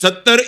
70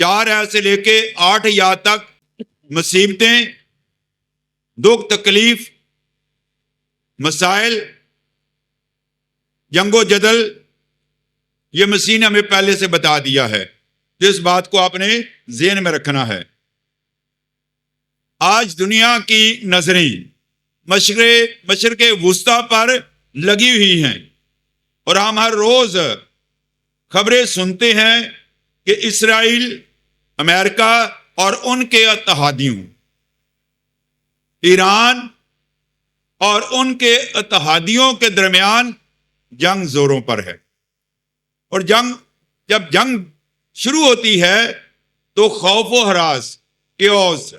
4 آیت سے لے کے 8 آیات تک مصیبتیں، دکھ، تکلیف، مسائل، جنگ و جدل، یہ مسیح نے ہمیں پہلے سے بتا دیا ہے. تو اس بات کو آپ نے ذہن میں رکھنا ہے. آج دنیا کی نظریں مشرق وسطیٰ پر لگی ہوئی ہیں اور ہم ہر روز خبریں سنتے ہیں کہ اسرائیل، امریکہ اور ان کے اتحادیوں، ایران اور ان کے اتحادیوں کے درمیان جنگ زوروں پر ہے. اور جب جنگ شروع ہوتی ہے تو خوف و ہراس، کیوس،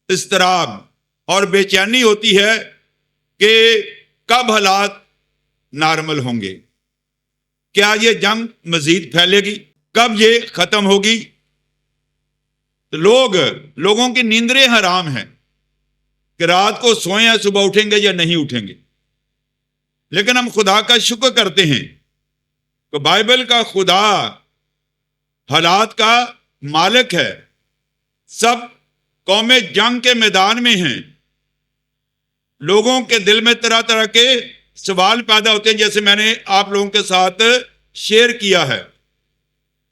اضطراب اور بے چینی ہوتی ہے کہ کب حالات نارمل ہوں گے، کیا یہ جنگ مزید پھیلے گی، کب یہ ختم ہوگی. لوگوں کی نیندریں حرام ہیں کہ رات کو سوئیں یا صبح اٹھیں گے یا نہیں اٹھیں گے. لیکن ہم خدا کا شکر کرتے ہیں کہ بائبل کا خدا حالات کا مالک ہے. سب قومیں جنگ کے میدان میں ہیں. لوگوں کے دل میں طرح طرح کے سوال پیدا ہوتے ہیں، جیسے میں نے آپ لوگوں کے ساتھ شیئر کیا ہے.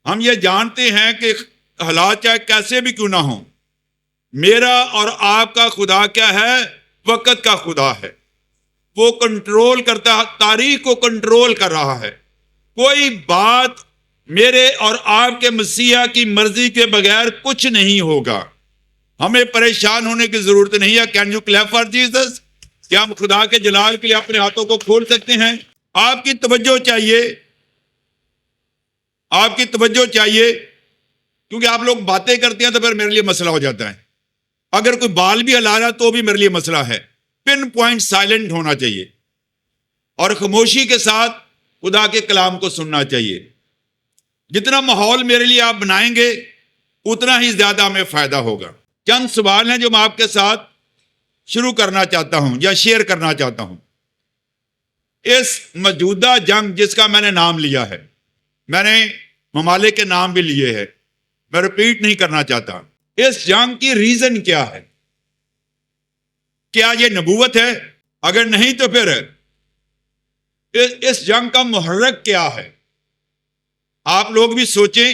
ہم یہ جانتے ہیں کہ حالات چاہے کیسے بھی کیوں نہ ہوں، میرا اور آپ کا خدا کیا ہے؟ وقت کا خدا ہے. وہ کنٹرول کرتا ہے، تاریخ کو کنٹرول کر رہا ہے. کوئی بات میرے اور آپ کے مسیح کی مرضی کے بغیر کچھ نہیں ہوگا. ہمیں پریشان ہونے کی ضرورت نہیں ہے. Can you clap for Jesus? کیا ہم خدا کے جلال کے لیے اپنے ہاتھوں کو کھول سکتے ہیں؟ آپ کی توجہ چاہیے، آپ کی توجہ چاہیے، کیونکہ آپ لوگ باتیں کرتے ہیں تو پھر میرے لیے مسئلہ ہو جاتا ہے. اگر کوئی بال بھی ہلا رہا تو بھی میرے لیے مسئلہ ہے. پن پوائنٹ سائلنٹ ہونا چاہیے اور خاموشی کے ساتھ خدا کے کلام کو سننا چاہیے. جتنا ماحول میرے لیے آپ بنائیں گے اتنا ہی زیادہ ہمیں فائدہ ہوگا. چند سوال ہیں جو میں آپ کے ساتھ شروع کرنا چاہتا ہوں یا شیئر کرنا چاہتا ہوں. اس موجودہ جنگ جس کا میں نے نام لیا ہے، میں نے ممالک کے نام بھی لیے ہیں، میں رپیٹ نہیں کرنا چاہتا. اس جنگ کی ریزن کیا ہے؟ کیا یہ نبوت ہے؟ اگر نہیں تو پھر اس جنگ کا محرک کیا ہے؟ آپ لوگ بھی سوچیں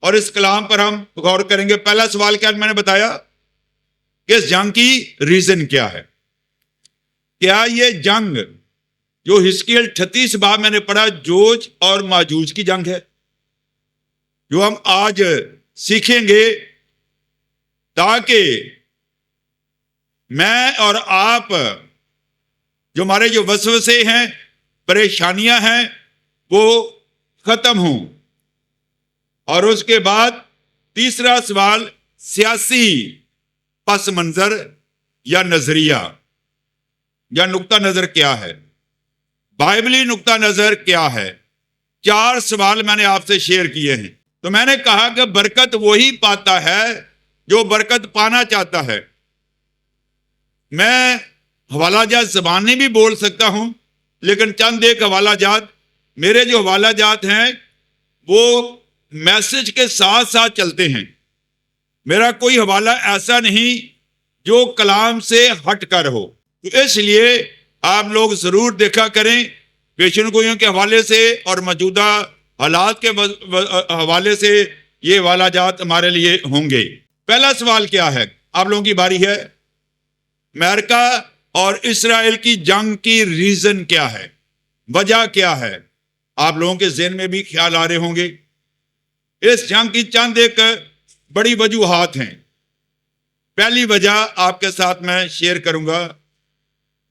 اور اس کلام پر ہم غور کریں گے. پہلا سوال کیا میں نے بتایا کہ اس جنگ کی ریزن کیا ہے. کیا یہ جنگ جو حزقیل 38 باب میں نے پڑھا، جوج اور ماجوج کی جنگ ہے، جو ہم آج سیکھیں گے تاکہ میں اور آپ جو ہمارے جو وسوسے ہیں، پریشانیاں ہیں، وہ ختم ہوں. اور اس کے بعد تیسرا سوال، سیاسی پس منظر یا نظریہ یا نقطہ نظر کیا ہے، بائبلی نقطہ نظر کیا ہے. 4 سوال میں نے آپ سے شیئر کیے ہیں. تو میں نے کہا کہ برکت وہی پاتا ہے جو برکت پانا چاہتا ہے. میں حوالہ جات زبانی بھی بول سکتا ہوں، لیکن چند ایک حوالہ جات، میرے جو حوالہ جات ہیں وہ میسج کے ساتھ ساتھ چلتے ہیں. میرا کوئی حوالہ ایسا نہیں جو کلام سے ہٹ کر ہو. تو اس لیے آپ لوگ ضرور دیکھا کریں پیشن گوئیوں کے حوالے سے اور موجودہ حالات کے حوالے سے یہ حوالہ جات ہمارے لیے ہوں گے. پہلا سوال کیا ہے؟ آپ لوگوں کی باری ہے. امریکہ اور اسرائیل کی جنگ کی ریزن کیا ہے، وجہ کیا ہے؟ آپ لوگوں کے ذہن میں بھی خیال آ رہے ہوں گے. اس جنگ کی چند ایک بڑی وجوہات ہیں. پہلی وجہ آپ کے ساتھ میں شیئر کروں گا.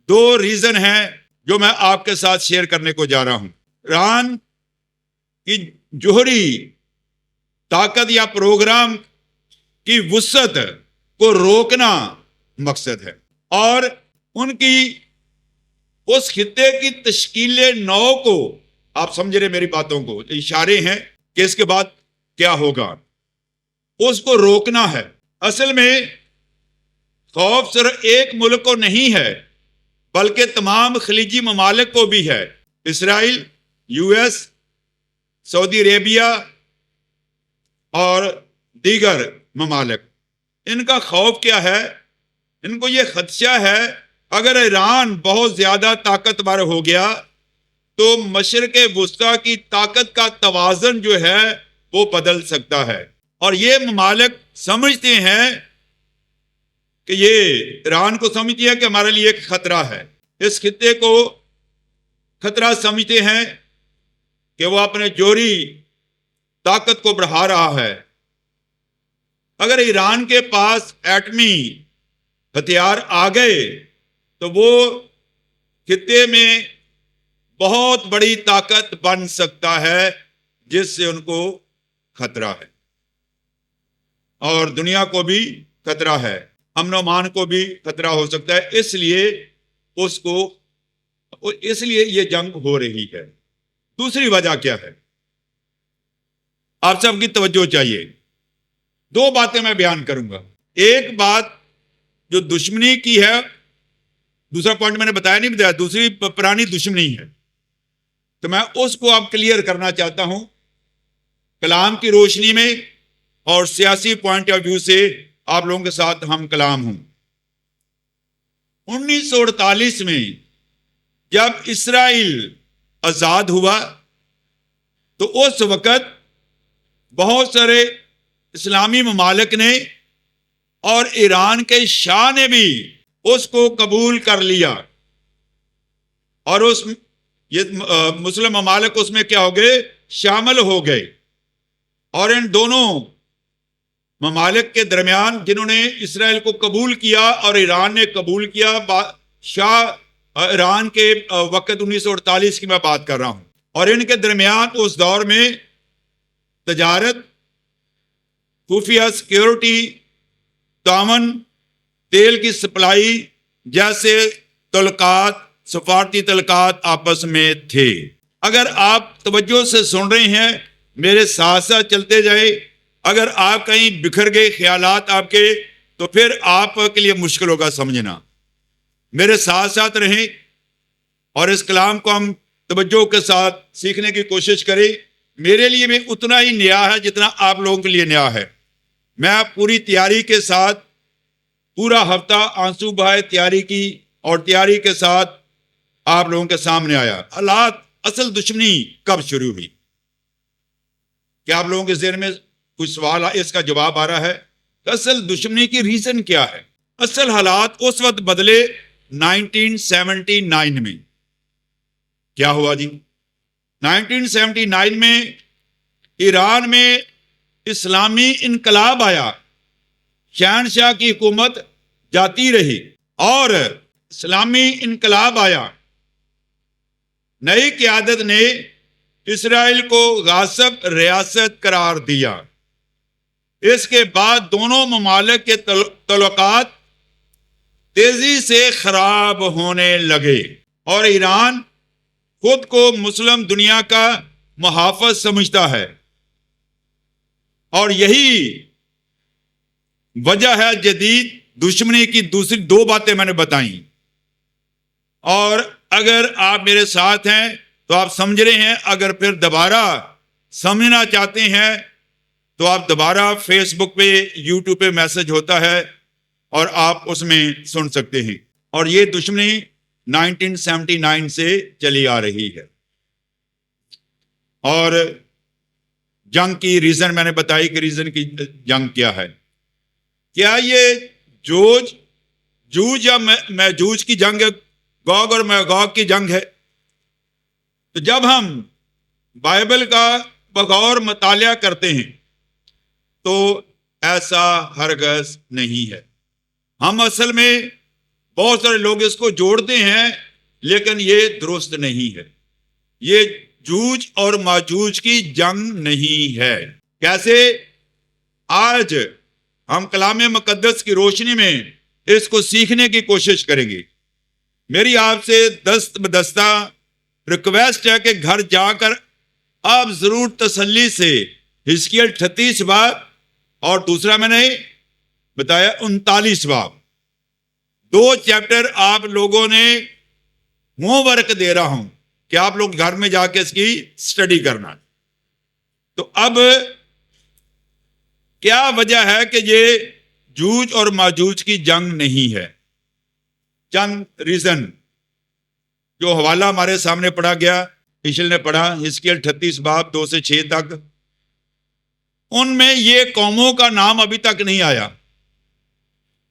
2 ریزن ہیں جو میں آپ کے ساتھ شیئر کرنے کو جا رہا ہوں. ایران کی جوہری طاقت یا پروگرام کی وسعت کو روکنا مقصد ہے، اور ان کی اس خطے کی تشکیل نو کو، آپ سمجھ رہے میری باتوں کو، اشارے ہیں کہ اس کے بعد کیا ہوگا، اس کو روکنا ہے. اصل میں خوف صرف ایک ملک کو نہیں ہے بلکہ تمام خلیجی ممالک کو بھی ہے. اسرائیل، US، سعودی عربیہ، اور دیگر ممالک، ان کا خوف کیا ہے؟ ان کو یہ خدشہ ہے اگر ایران بہت زیادہ طاقتور ہو گیا تو مشرق وسطیٰ کی طاقت کا توازن جو ہے وہ بدل سکتا ہے، اور یہ ممالک سمجھتے ہیں کہ یہ ایران کو سمجھتی ہے کہ ہمارے لیے ایک خطرہ ہے، اس خطے کو خطرہ سمجھتے ہیں کہ وہ اپنے جوہری طاقت کو بڑھا رہا ہے۔ اگر ایران کے پاس ایٹمی ہتھیار آ گئے تو وہ خطے میں بہت بڑی طاقت بن سکتا ہے، جس سے ان کو خطرہ ہے، اور دنیا کو بھی خطرہ ہے، امن و امان کو بھی خطرہ ہو سکتا ہے۔ اس لیے یہ جنگ ہو رہی ہے۔ دوسری وجہ کیا ہے؟ آپ سب کی توجہ چاہیے، دو باتیں میں بیان کروں گا۔ ایک بات جو دشمنی کی ہے، دوسرا پوائنٹ میں نے نہیں بتایا، دوسری پرانی دشمنی ہے، تو میں اس کو اب کلیئر کرنا چاہتا ہوں کلام کی روشنی میں اور سیاسی پوائنٹ آف ویو سے آپ لوگوں کے ساتھ ہم کلام ہوں۔ 1948 میں جب اسرائیل آزاد ہوا تو اس وقت بہت سارے اسلامی ممالک نے اور ایران کے شاہ نے بھی اس کو قبول کر لیا، اور یہ مسلم ممالک اس میں کیا ہو گئے؟ شامل ہو گئے۔ اور ان دونوں ممالک کے درمیان جنہوں نے اسرائیل کو قبول کیا اور ایران نے قبول کیا، شاہ ایران کے وقت 1948 کی میں بات کر رہا ہوں، اور ان کے درمیان اس دور میں تجارت، خفیہ سیکیورٹی، تعاون، تیل کی سپلائی جیسے تعلقات، سفارتی تعلقات آپس میں تھے۔ اگر آپ توجہ سے سن رہے ہیں، میرے ساتھ ساتھ چلتے جائیں، اگر آپ کہیں بکھر گئے خیالات آپ کے، تو پھر آپ کے لیے مشکل ہوگا سمجھنا۔ میرے ساتھ ساتھ رہیں اور اس کلام کو ہم توجہ کے ساتھ سیکھنے کی کوشش کریں۔ میرے لیے بھی اتنا ہی نیا ہے جتنا آپ لوگوں کے لیے نیا ہے۔ میں پوری تیاری کے ساتھ پورا ہفتہ آنسو بہائے تیاری کی، اور تیاری کے ساتھ آپ لوگوں کے سامنے آیا۔ حالات، اصل دشمنی کب شروع ہوئی؟ کیا آپ لوگوں کے ذہن میں کوئی سوال اس کا جواب آ رہا ہے؟ اصل دشمنی کی ریزن کیا ہے؟ اصل حالات اس وقت بدلے 1979 میں۔ کیا ہوا جی؟ 1979 میں ایران میں اسلامی انقلاب آیا، شہنشاہ کی حکومت جاتی رہی اور اسلامی انقلاب آیا۔ نئی قیادت نے اسرائیل کو غاصب ریاست قرار دیا۔ اس کے بعد دونوں ممالک کے تعلقات تیزی سے خراب ہونے لگے، اور ایران خود کو مسلم دنیا کا محافظ سمجھتا ہے، اور یہی وجہ ہے جدید دشمنی کی۔ دوسری دو باتیں میں نے بتائیں، اور اگر آپ میرے ساتھ ہیں تو آپ سمجھ رہے ہیں۔ اگر پھر دوبارہ سمجھنا چاہتے ہیں تو آپ دوبارہ فیس بک پہ، یوٹیوب پہ میسج ہوتا ہے اور آپ اس میں سن سکتے ہیں۔ اور یہ دشمنی 1979 سے چلی آ رہی ہے، اور جنگ کی ریزن میں نے بتائی کہ ریزن کی جنگ کیا ہے۔ کیا یہ جوج یا میجوج کی جنگ ہے؟ گوگ اور میگوگ کی جنگ ہے؟ تو جب ہم بائبل کا بغور مطالعہ کرتے ہیں تو ایسا ہرگز نہیں ہے۔ ہم اصل میں بہت سارے لوگ اس کو جوڑتے ہیں، لیکن یہ درست نہیں ہے۔ یہ جوج اور ماجوج کی جنگ نہیں ہے۔ کیسے؟ آج ہم کلام مقدس کی روشنی میں اس کو سیکھنے کی کوشش کریں گے۔ میری آپ سے دست بدستہ ریکویسٹ ہے کہ گھر جا کر آپ ضرور تسلی سے حزقیل 38 باب اور دوسرا میں نے بتایا 39 باب، 2 چیپٹر آپ لوگوں نے ہوم ورک دے رہا ہوں کہ آپ لوگ گھر میں جا کے اس کی سٹڈی کرنا۔ تو اب کیا وجہ ہے کہ یہ جوج اور ماجوج کی جنگ نہیں ہے؟ چند ریزن جو حوالہ ہمارے سامنے پڑھا گیا، اشل نے پڑھا حزقیل 38 باب 2 سے 6 تک، ان میں یہ قوموں کا نام ابھی تک نہیں آیا،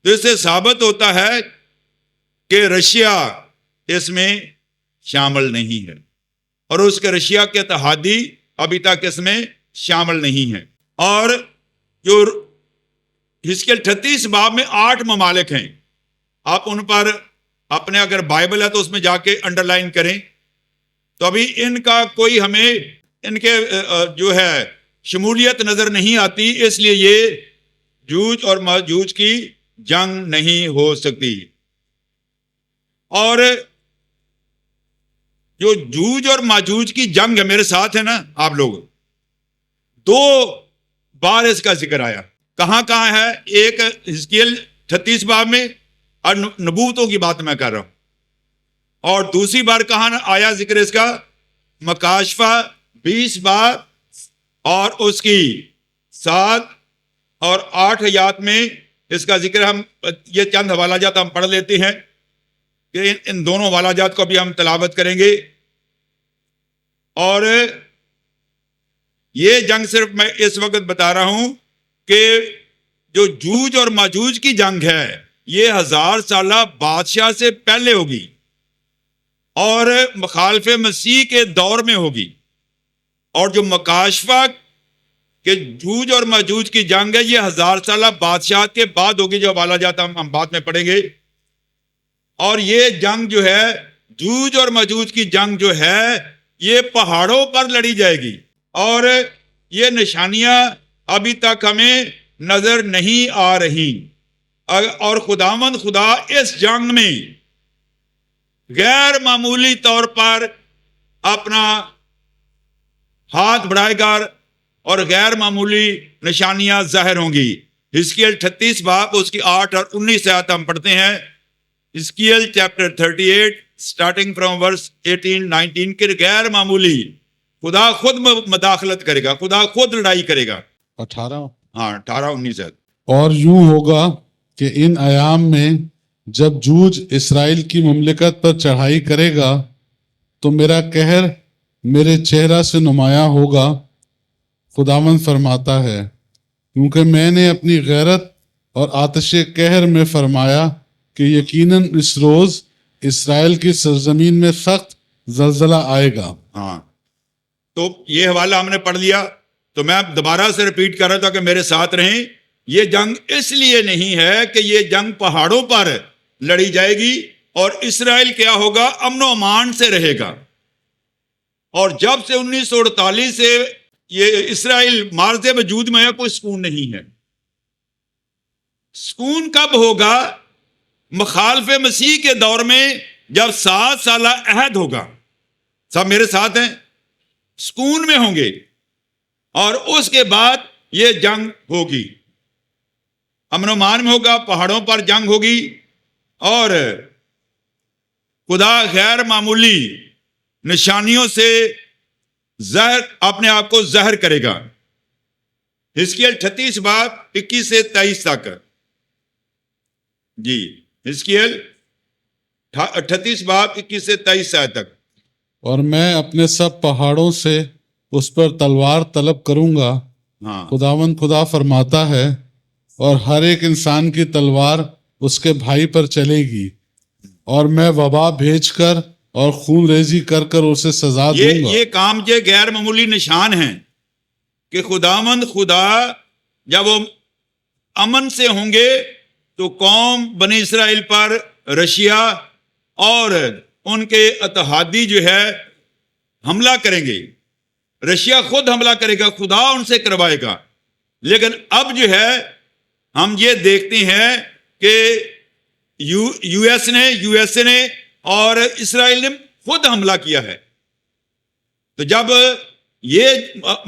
تو اس سے ثابت ہوتا ہے کہ رشیا اس میں شامل نہیں ہے، اور اس کے رشیا کے اتحادی ابھی تک اس میں شامل نہیں ہے۔ اور جو حزقیل 38 باب میں 8 ممالک ہیں، آپ ان پر اپنے اگر بائبل ہے تو اس میں جا کے انڈر لائن کریں، تو ابھی ان کا کوئی ہمیں ان کے جو ہے شمولیت نظر نہیں آتی، اس لیے یہ جوج اور ماجوج کی جنگ نہیں ہو سکتی۔ اور جو جوج اور ماجوج کی جنگ ہے، میرے ساتھ ہے نا آپ لوگ، 2 بار اس کا ذکر آیا۔ کہاں کہاں ہے؟ ایک حزقیل 38 باب میں، اور نبوتوں کی بات میں کر رہا ہوں، اور دوسری بار کہاں آیا ذکر اس کا؟ مکاشفہ 20 باب اور اس کی 7 اور 8 آیات میں اس کا ذکر۔ ہم یہ چند حوالہ جات ہم پڑھ لیتے ہیں کہ ان دونوں حوالہ جات کو بھی ہم تلاوت کریں گے۔ اور یہ جنگ صرف میں اس وقت بتا رہا ہوں کہ جو جوج اور ماجوج کی جنگ ہے یہ 1000 سالہ بادشاہ سے پہلے ہوگی اور مخالف مسیح کے دور میں ہوگی، اور جو مکاشفہ کہ جوج اور ماجوج کی جنگ ہے یہ 1000 سالہ بادشاہت کے بعد ہوگی، جو حوالہ جات ہم بعد میں پڑھیں گے۔ اور یہ جنگ جو ہے، جوج اور ماجوج کی جنگ جو ہے، یہ پہاڑوں پر لڑی جائے گی، اور یہ نشانیاں ابھی تک ہمیں نظر نہیں آ رہی، اور خداوند خدا اس جنگ میں غیر معمولی طور پر اپنا ہاتھ بڑھائے گا اور غیر معمولی نشانیاں ظاہر ہوں گی۔ حزقیل 38 باب اس کی 8 اور 19 آیات ہم پڑھتے ہیں۔ حزقیل چیپٹر 38 سٹارٹنگ فرام ورس 18-19 کے غیر معمولی خدا خود مداخلت کرے گا، خدا خود لڑائی کرے گا۔ 18-19 آیات۔ اور یوں ہوگا کہ ان ایام میں جب جوج اسرائیل کی مملکت پر چڑھائی کرے گا تو میرا قہر میرے چہرہ سے نمایاں ہوگا، خداوند فرماتا ہے، کیونکہ میں نے اپنی غیرت اور آتش قہر میں فرمایا کہ یقیناً اس روز اسرائیل کی سرزمین میں سخت زلزلہ آئے گا۔ ہاں، تو یہ حوالہ ہم نے پڑھ لیا، تو میں دوبارہ سے ریپیٹ کر رہا تھا کہ میرے ساتھ رہیں۔ یہ جنگ اس لیے نہیں ہے کہ یہ جنگ پہاڑوں پر لڑی جائے گی، اور اسرائیل کیا ہوگا؟ امن و امان سے رہے گا۔ اور جب سے 1948 سے یہ اسرائیل مارز وجود میں ہے، کوئی سکون نہیں ہے۔ سکون کب ہوگا؟ مخالف مسیح کے دور میں، جب 7 سالہ عہد ہوگا۔ سب میرے ساتھ ہیں؟ سکون میں ہوں گے، اور اس کے بعد یہ جنگ ہوگی، امن و امان میں ہوگا، پہاڑوں پر جنگ ہوگی، اور خدا غیر معمولی نشانیوں سے زہر اپنے آپ کو ظاہر کرے گا۔ حزقیل 38 باب 21 سے 23 تک۔ جی، حزقیل 38 باب 21 سے 23 آیت تک۔ اور میں اپنے سب پہاڑوں سے اس پر تلوار طلب کروں گا، ہاں، خداوند خدا فرماتا ہے، اور ہر ایک انسان کی تلوار اس کے بھائی پر چلے گی، اور میں وبا بھیج کر اور خون ریزی کر کر اسے سزا دوں گا۔ یہ کام جو غیر معمولی نشان ہیں کہ خداوند خدا جب وہ امن سے ہوں گے تو قوم بنی اسرائیل پر رشیا اور ان کے اتحادی جو ہے حملہ کریں گے۔ رشیا خود حملہ کرے گا، خدا ان سے کروائے گا۔ لیکن اب جو ہے ہم یہ دیکھتے ہیں کہ یو ایس اے نے اور اسرائیل نے خود حملہ کیا ہے۔ تو جب یہ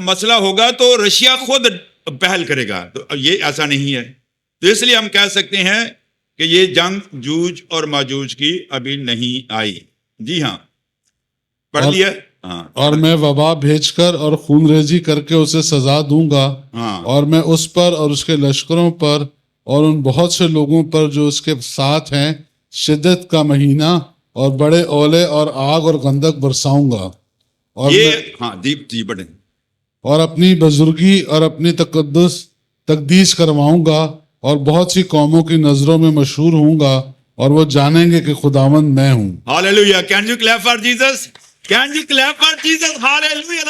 مسئلہ ہوگا تو رشیا خود پہل کرے گا، تو یہ ایسا نہیں ہے۔ تو اس لیے ہم کہہ سکتے ہیں کہ یہ جنگ جوج اور ماجوج کی ابھی نہیں آئی۔ جی ہاں، پڑھ لیا۔ ہاں اور میں وبا بھیج کر اور خون ریزی کر کے اسے سزا دوں گا، ہاں اور میں اس پر اور اس کے لشکروں پر اور ان بہت سے لوگوں پر جو اس کے ساتھ ہیں شدت کا مہینہ اور بڑے اولے اور آگ اور گندک برساؤں گا، اور یہ میں ہاں جی بڑے اور اپنی بزرگی اور اپنی تقدیس کرواؤں گا، اور بہت سی قوموں کی نظروں میں مشہور ہوں گا، اور وہ جانیں گے کہ خداوند میں ہوں۔ Hallelujah. Can you clap for Jesus? Can you clap for Jesus? Hallelujah.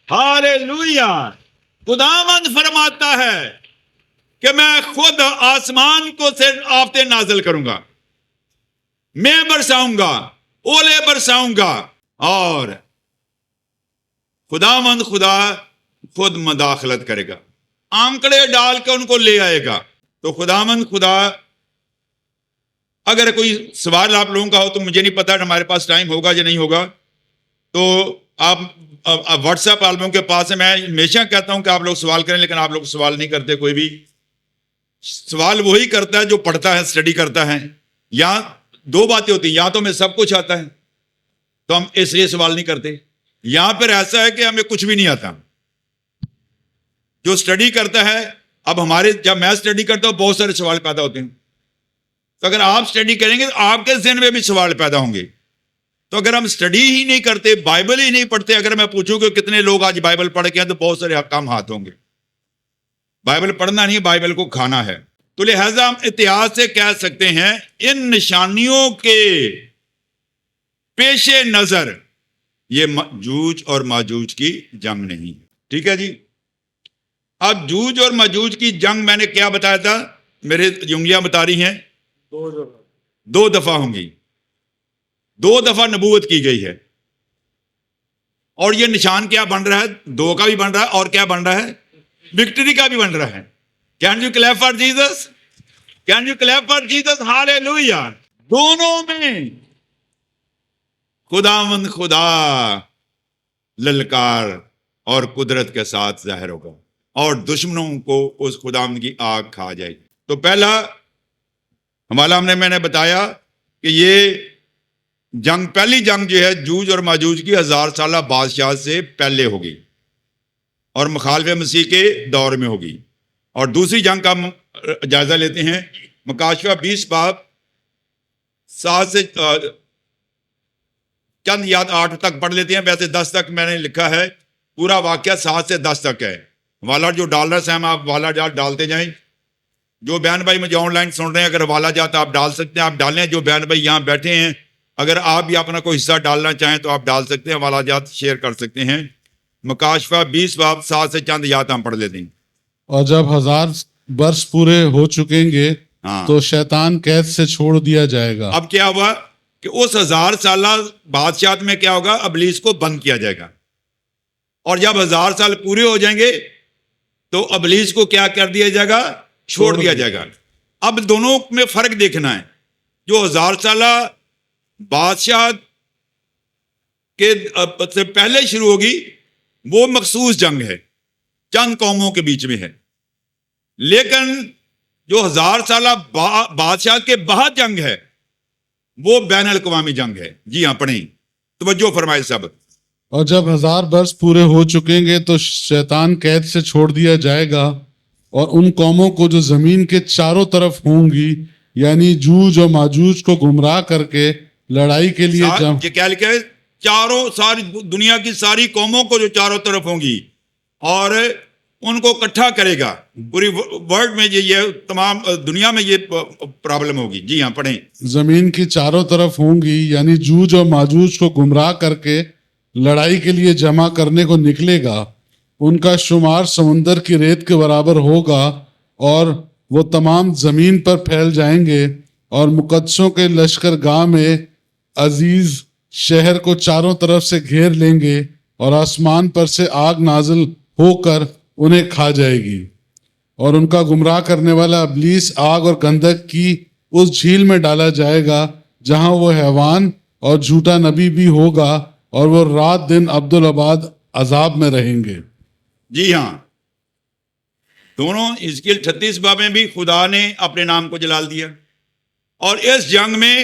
Hallelujah. خداوند فرماتا ہے کہ میں خود آسمان کو سے آفتیں نازل کروں گا، میں برساؤں گا، اولے برساؤں گا، اور خداوند خدا خود مداخلت کرے گا، آنکڑے ڈال کے ان کو لے آئے گا۔ تو خداوند خدا، اگر کوئی سوال آپ لوگوں کا ہو تو مجھے نہیں پتا ہمارے پاس ٹائم ہوگا یا نہیں ہوگا، تو آپ واٹس ایپ آپ لوگوں کے پاس ہے۔ میں ہمیشہ کہتا ہوں کہ آپ لوگ سوال کریں، لیکن آپ لوگ سوال نہیں کرتے۔ کوئی بھی سوال وہی کرتا ہے جو پڑھتا ہے، اسٹڈی کرتا ہے۔ یا دو باتیں ہوتی ہیں، یا تو ہمیں سب کچھ آتا ہے تو ہم اس لیے سوال نہیں کرتے، یہاں پر ایسا ہے کہ ہمیں کچھ بھی نہیں آتا۔ جو اسٹڈی کرتا ہے، اب ہمارے جب میں اسٹڈی کرتا ہوں بہت سارے سوال پیدا ہوتے ہیں، تو اگر آپ اسٹڈی کریں گے تو آپ کے ذہن میں بھی سوال پیدا ہوں گے۔ تو اگر ہم اسٹڈی ہی نہیں کرتے، بائبل ہی نہیں پڑھتے، اگر میں پوچھوں کہ کتنے لوگ آج بائبل پڑھ کے ہیں تو بہت سارے کم ہاتھ ہوں گے۔ بائبل پڑھنا نہیں، بائبل کو کھانا ہے۔ تو لہذا ہم اتحاد سے کہہ سکتے ہیں ان نشانیوں کے پیش نظر یہ جوج اور ماجوج کی جنگ نہیں ہے۔ ٹھیک ہے جی۔ اب جوج اور ماجوج کی جنگ میں نے کیا بتایا تھا، میرے انگلیاں بتا رہی ہیں، دو دفعہ ہوں گی، 2 دفعہ نبوت کی گئی ہے۔ اور یہ نشان کیا بن رہا ہے؟ 2 کا بھی بن رہا ہے، اور کیا بن رہا ہے؟ وکٹری کا بھی بن رہا ہے۔ Can you clap for Jesus? Can you clap for Jesus? Hallelujah. دونوں میں خداوند خدا للکار اور قدرت کے ساتھ ظاہر ہوگا، اور دشمنوں کو اس خداوند کی آگ کھا جائے گی۔ تو پہلا حوالہ میں نے بتایا کہ یہ جنگ، پہلی جنگ جو ہے جوج اور ماجوج کی 1000 سالہ بادشاہ سے پہلے ہوگی اور مخالف مسیح کے دور میں ہوگی۔ اور دوسری جنگ کا جائزہ لیتے ہیں، مکاشفہ 20 باب 7 سے چند یاد 8 تک پڑھ لیتے ہیں۔ ویسے 10 تک میں نے لکھا ہے، پورا واقعہ 7 سے 10 تک ہے۔ حوالہ جو ڈال رہا ہے آپ حوالہ جات ڈالتے جائیں۔ جو بہن بھائی مجھے آن لائن سن رہے ہیں، اگر حوالہ جات آپ ڈال سکتے ہیں آپ ڈالیں۔ جو بہن بھائی یہاں بیٹھے ہیں، اگر آپ بھی اپنا کوئی حصہ ڈالنا چاہیں تو آپ ڈال سکتے ہیں، حوالہ جات شیئر کر سکتے ہیں۔ مکاشفہ 20 باب 7 سے چند یاد ہم پڑھ لیتے ہیں۔ اور جب 1000 برس پورے ہو چکیں گے تو شیطان قید سے چھوڑ دیا جائے گا۔ اب کیا ہوا کہ اس 1000 سالہ بادشاہت میں کیا ہوگا؟ ابلیس کو بند کیا جائے گا۔ اور جب 1000 سال پورے ہو جائیں گے تو ابلیس کو کیا کر دیا جائے گا؟ چھوڑ دیا جائے گا۔ اب دونوں میں فرق دیکھنا ہے۔ جو 1000 سالہ بادشاہت کے سے پہلے شروع ہوگی وہ مخصوص جنگ ہے، چند قوموں کے بیچ میں ہے۔ لیکن جو 1000 سالہ بادشاہت کے بعد جنگ ہے وہ بین الاقوامی جنگ ہے۔ جی ہاں پڑھیں، توجہ فرمائے سب۔ اور جب 1000 برس پورے ہو چکیں گے تو شیطان قید سے چھوڑ دیا جائے گا، اور ان قوموں کو جو زمین کے چاروں طرف ہوں گی، یعنی جوج اور ماجوج کو گمراہ کر کے لڑائی کے لیے یہ کیا لکھا ہے؟ چاروں، ساری دنیا کی ساری قوموں کو جو چاروں طرف ہوں گی، اور ان کو اکٹھا کرے گا۔ پوری ورلڈ میں یہ تمام دنیا میں یہ پرابلم ہوگی۔ جی ہاں پڑھیں۔ زمین کی چاروں طرف ہوں گی، یعنی جوج اور ماجوج کو گمراہ کر کے لڑائی کے لیے جمع کرنے کو نکلے گا۔ ان کا شمار سمندر کی ریت کے برابر ہوگا، اور وہ تمام زمین پر پھیل جائیں گے، اور مقدسوں کے لشکر گاہ میں عزیز شہر کو چاروں طرف سے گھیر لیں گے، اور آسمان پر سے آگ نازل ہو کر انہیں کھا جائے گی۔ اور ان کا گمراہ کرنے والا ابلیس آگ اور گندک کی اس جھیل میں ڈالا جائے گا جہاں وہ حیوان اور جھوٹا نبی بھی ہوگا، اور وہ رات دن عبدالآباد عذاب میں رہیں گے۔ جی ہاں، دونوں حزقیل 36 باب میں بھی خدا نے اپنے نام کو جلال دیا، اور اس جنگ میں